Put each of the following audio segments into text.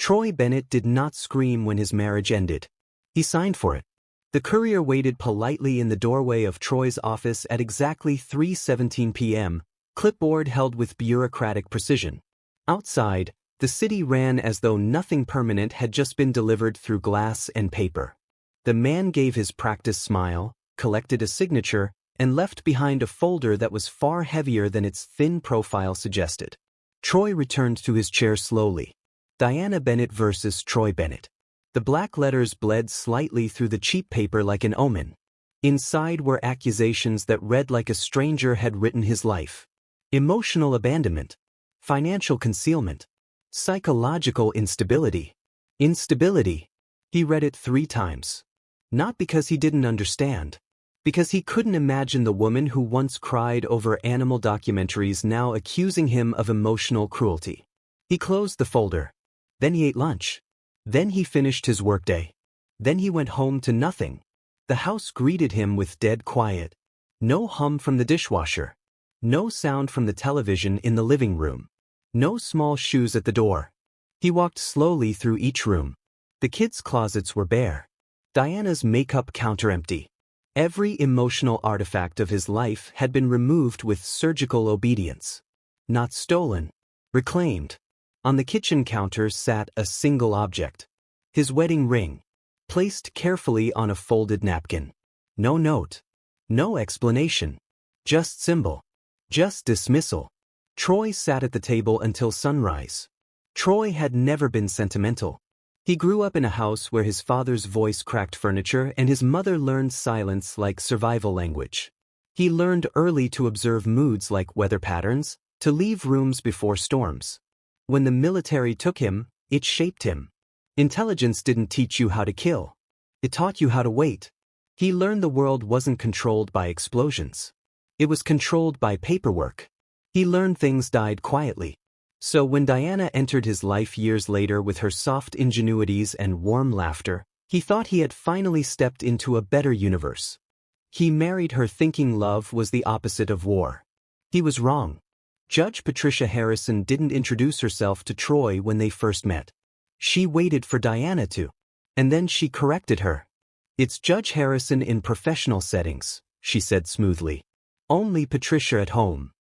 Troy Bennett did not scream when his marriage ended. He signed for it. The courier waited politely in the doorway of Troy's office at exactly 3:17 p.m., clipboard held with bureaucratic precision. Outside, the city ran as though nothing permanent had just been delivered through glass and paper. The man gave his practice smile, collected a signature, and left behind a folder that was far heavier than its thin profile suggested. Troy returned to his chair slowly. Diana Bennett versus Troy Bennett. The black letters bled slightly through the cheap paper like an omen. Inside were accusations that read like a stranger had written his life. Emotional abandonment. Financial concealment. Psychological instability. Instability. He read it 3 times. Not because he didn't understand. Because he couldn't imagine the woman who once cried over animal documentaries now accusing him of emotional cruelty. He closed the folder. Then he ate lunch. Then he finished his workday. Then he went home to nothing. The house greeted him with dead quiet. No hum from the dishwasher. No sound from the television in the living room. No small shoes at the door. He walked slowly through each room. The kids' closets were bare. Diana's makeup counter empty. Every emotional artifact of his life had been removed with surgical obedience. Not stolen. Reclaimed. On the kitchen counter sat a single object. His wedding ring. Placed carefully on a folded napkin. No note. No explanation. Just symbol. Just dismissal. Troy sat at the table until sunrise. Troy had never been sentimental. He grew up in a house where his father's voice cracked furniture and his mother learned silence like survival language. He learned early to observe moods like weather patterns, to leave rooms before storms. When the military took him, it shaped him. Intelligence didn't teach you how to kill. It taught you how to wait. He learned the world wasn't controlled by explosions. It was controlled by paperwork. He learned things died quietly. So when Diana entered his life years later with her soft ingenuities and warm laughter, he thought he had finally stepped into a better universe. He married her thinking love was the opposite of war. He was wrong. Judge Patricia Harrison didn't introduce herself to Troy when they first met. She waited for Diana to. And then she corrected her. "It's Judge Harrison in professional settings," she said smoothly. "Only Patricia at home."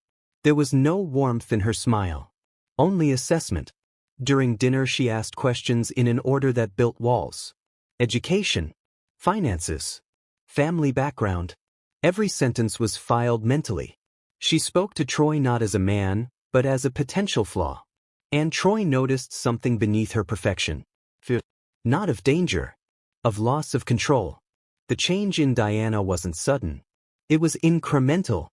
There was no warmth in her smile. Only assessment. During dinner she asked questions in an order that built walls. Education. Finances. Family background. Every sentence was filed mentally. She spoke to Troy not as a man, but as a potential flaw. And Troy noticed something beneath her perfection. Fear. Not of danger. Of loss of control. The change in Diana wasn't sudden. It was incremental.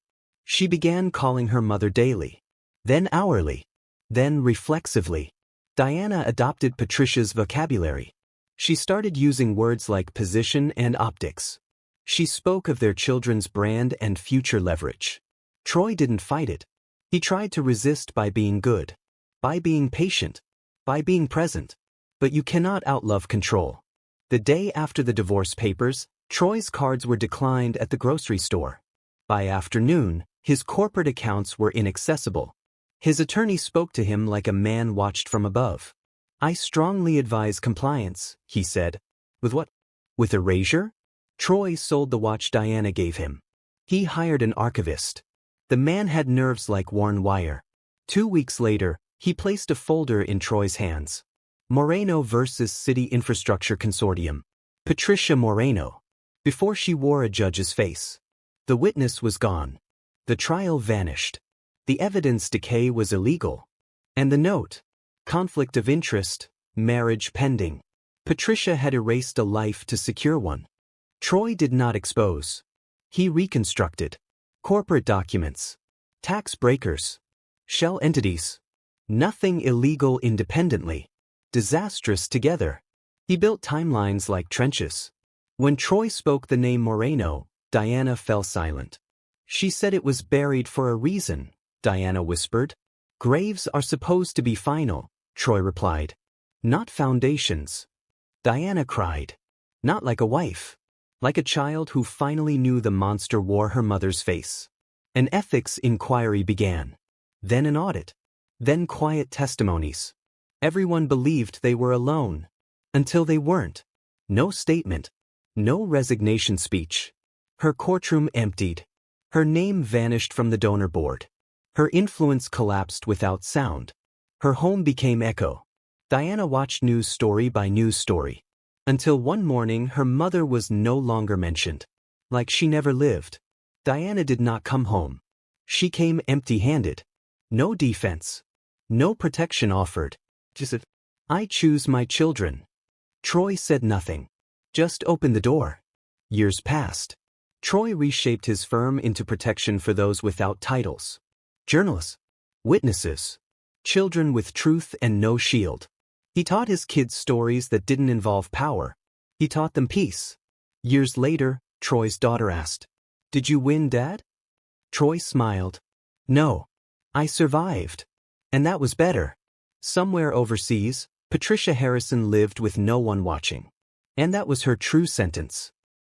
She began calling her mother daily. Then hourly. Then reflexively. Diana adopted Patricia's vocabulary. She started using words like position and optics. She spoke of their children's brand and future leverage. Troy didn't fight it. He tried to resist by being good. By being patient. By being present. But you cannot outlove control. The day after the divorce papers, Troy's cards were declined at the grocery store. By afternoon, his corporate accounts were inaccessible. His attorney spoke to him like a man watched from above. "I strongly advise compliance," he said. "With what? With erasure?" Troy sold the watch Diana gave him. He hired an archivist. The man had nerves like worn wire. 2 weeks later, he placed a folder in Troy's hands. Moreno versus City Infrastructure Consortium. Patricia Moreno. Before she wore a judge's face. The witness was gone. The trial vanished. The evidence decay was illegal. And the note? Conflict of interest, marriage pending. Patricia had erased a life to secure one. Troy did not expose. He reconstructed. Corporate documents. Tax breakers. Shell entities. Nothing illegal independently. Disastrous together. He built timelines like trenches. When Troy spoke the name Moreno, Diana fell silent. She said it was buried for a reason, Diana whispered. "Graves are supposed to be final," Troy replied. "Not foundations." Diana cried. Not like a wife. Like a child who finally knew the monster wore her mother's face. An ethics inquiry began. Then an audit. Then quiet testimonies. Everyone believed they were alone. Until they weren't. No statement. No resignation speech. Her courtroom emptied. Her name vanished from the donor board. Her influence collapsed without sound. Her home became echo. Diana watched news story by news story. Until one morning her mother was no longer mentioned. Like she never lived. Diana did not come home. She came empty-handed. No defense. No protection offered. Just a, I choose my children. Troy said nothing. Just opened the door. Years passed. Troy reshaped his firm into protection for those without titles. Journalists. Witnesses. Children with truth and no shield. He taught his kids stories that didn't involve power. He taught them peace. Years later, Troy's daughter asked, "Did you win, Dad?" Troy smiled. "No. I survived. And that was better." Somewhere overseas, Patricia Harrison lived with no one watching. And that was her true sentence.